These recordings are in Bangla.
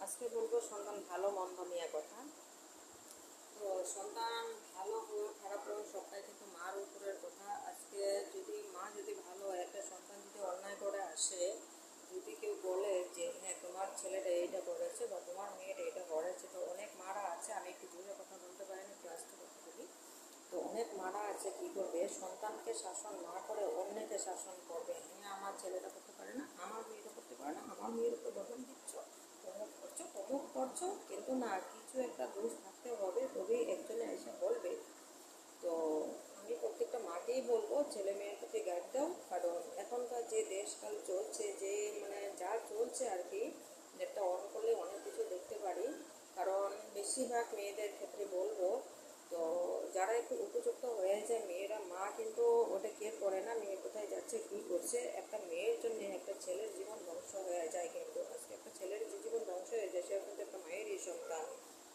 আজকে বলবো সন্তান ভালো মন্দ নিয়ে কথা। তো সন্তান ভালো হোক খারাপ হোক সবটাই কিন্তু মার উপরের কথা। আজকে যদি মা যদি ভালো হয়, একটা সন্তান যদি অন্যায় করে আসে, যদি কেউ বলে যে হ্যাঁ তোমার ছেলেটা এইটা করেছে বা তোমার মেয়েটা এটা করেছে, তো অনেক মারা আছে, আমি একটু জোরে কথা বলতে পারি না, ক্লাসটা করতে বলি। তো অনেক মারা আছে কি করবে, সন্তানকে শাসন না করে অন্যকে শাসন করবে। হ্যাঁ আমার ছেলেটা করতে পারে না, আমার মেয়েটা করতে পারে না, আমার মেয়ের উপর দখল দিচ্ছ, তমুক করছো, কিন্তু না, কিছু একটা দোষ থাকতে হবে, তবেই একজনে এসে বলবে। তো আমি প্রত্যেকটা মাকেই বলবো ছেলে মেয়ের প্রতি গাইড দাও, কারণ এখনকার যে দেশকাল চলছে, যে মানে যা চলছে আর কি, নেটটা অন করলে অনেক কিছু দেখতে পারি। কারণ বেশিরভাগ মেয়েদের ক্ষেত্রে বলবো, তো যারা একটু উপযুক্ত হয়ে যায় মেয়েরা, মা কিন্তু ওটা কেয়ার করে না মেয়ে কোথায় যাচ্ছে কী করছে। একটা মেয়ের জন্য একটা ছেলের জীবন ধ্বংস হয়ে যায়, কিন্তু আজকে একটা ছেলের যে জীবন ধ্বংস হয়ে যায় সে কিন্তু একটা মায়েরই সন্তান।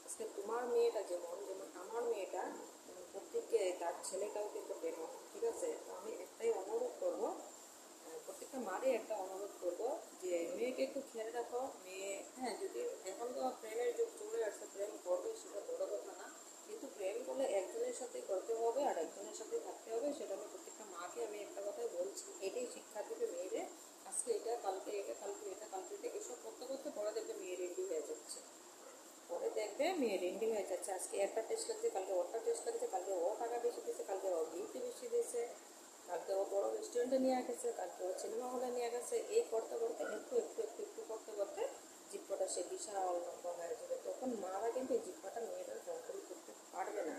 আজকে তোমার মেয়েটা যেমন যেমন আমার মেয়েটা, প্রত্যেককে তার ছেলেটাও কিন্তু তেমন, ঠিক আছে? তো আমি একটাই অনুরোধ করবো, প্রত্যেকটা মারই একটা অনুরোধ করবো যে মেয়েকে একটু খেয়াল রাখো। মেয়ে, হ্যাঁ, যদি এখন তো প্রেমের যুগ চলে আসছে, প্রেম করবে সেটা বড় কথা না, কিন্তু প্রেম করলে একজনের সাথে করতে হবে আর একজনের সাথে থাকতে হবে। সেটা আমি প্রত্যেকটা মাকে আমি একটা কথাই বলছি, এটাই শিক্ষা দেবে মেয়েরে। আজকে এটা, কালকে এটা, কালকে এটা, কালকে এটা, এসব করতে করতে পরে দেখবে মেয়ে রেডি হয়ে যাচ্ছে। পরে দেখবে মেয়ে রেডি হয়ে যাচ্ছে, আজকে একটা টেস্ট লাগছে, কালকে ওটা টেস্ট লাগছে, কালকে ও টাকা বেশি দিয়েছে, কালকে ও গিফট বেশি দিয়েছে, কালকে ও বড় রেস্টুরেন্টে নিয়ে গেছে, কালকে ও সিনেমা হলে নিয়ে গেছে। এই করতে করতে একটু একটু একটু একটু করতে করতে জিপ্পাটা সে বিশাল লম্বা হয়ে যাবে। তখন মারা কিন্তু এই জিপ্পাটা মেয়েটার কন্ট্রোল করতে পারবে না।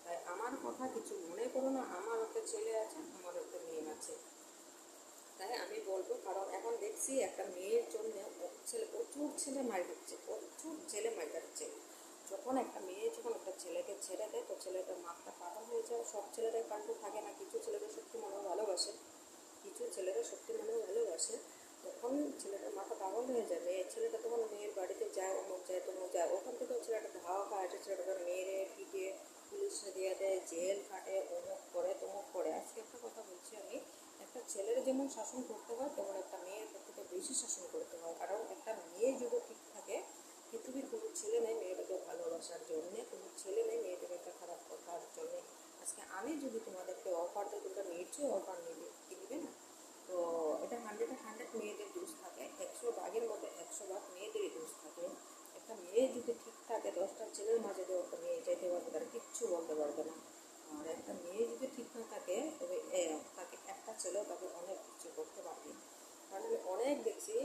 তাই আমার কথা কিছু মনে করো না, আমার একটা ছেলে আছে, আমার একটা মেয়ে আছে, তাই আমি বলবো। কারণ এখন দেখছি একটা মেয়ের জন্য প্রচুর ছেলে মার দিচ্ছে, প্রচুর ছেলে মার যাচ্ছে। যখন একটা মেয়ে যখন একটা ছেলেকে ছেড়ে দেয়, তো ছেলেটার মাথা পাগল হয়ে যায়। সব ছেলেরাই পাগল থাকে না, কিছু ছেলেদের সত্যি মনেও ভালোবাসে, কিছু ছেলেরা সত্যি মনেও ভালোবাসে। তখন ছেলেটার মাথা পাগল হয়ে যায়, ছেলেটা তখন মেয়ের বাড়িতে যায়, অমুক যায় তমুক যায়, ওখান থেকেও ছেলেটা ধাওয়া খায়, একটা ছেলেটাকে মেরে পিটে পুলিশে দিয়ে দেয়, জেল খাটে, অমুক করে তমুক করে। আজকে একটা কথা বলছি আমি, একটা ছেলের যেমন শাসন করতে হয় তেমন একটা মেয়ের থেকে বেশি শাসন করতে হয়। কারণ একটা মেয়ে যদি ঠিক থাকে, পৃথিবীর কোনো ছেলে নেই মেয়েটাকে ভালোবাসার জন্যে, কোনো ছেলে নেই মেয়েটাকে একটা খারাপ কথার জন্যে। আজকে আমি যদি তোমাদেরকে অফার দিই, তোমরা নিশ্চয়ই অফার নেবে, কি নেবে না? তো এটা 100-100 মেয়েদের দোষ থাকে, 100 ভাগের মধ্যে 100 ভাগ মেয়েদেরই দোষ থাকে। একটা মেয়ে যদি ঠিক থাকে, 10টা ছেলের মাঝে দিয়ে একটা মেয়ে যেতে পারবে, তারা কিচ্ছু বলতে পারবে না। আর একটা মেয়ে যদি ঠিক না থাকে, তবে তাকে একটা ছেলেও তাকে অনেক কিছু করতে পারবে। কারণ আমি অনেক দেখছি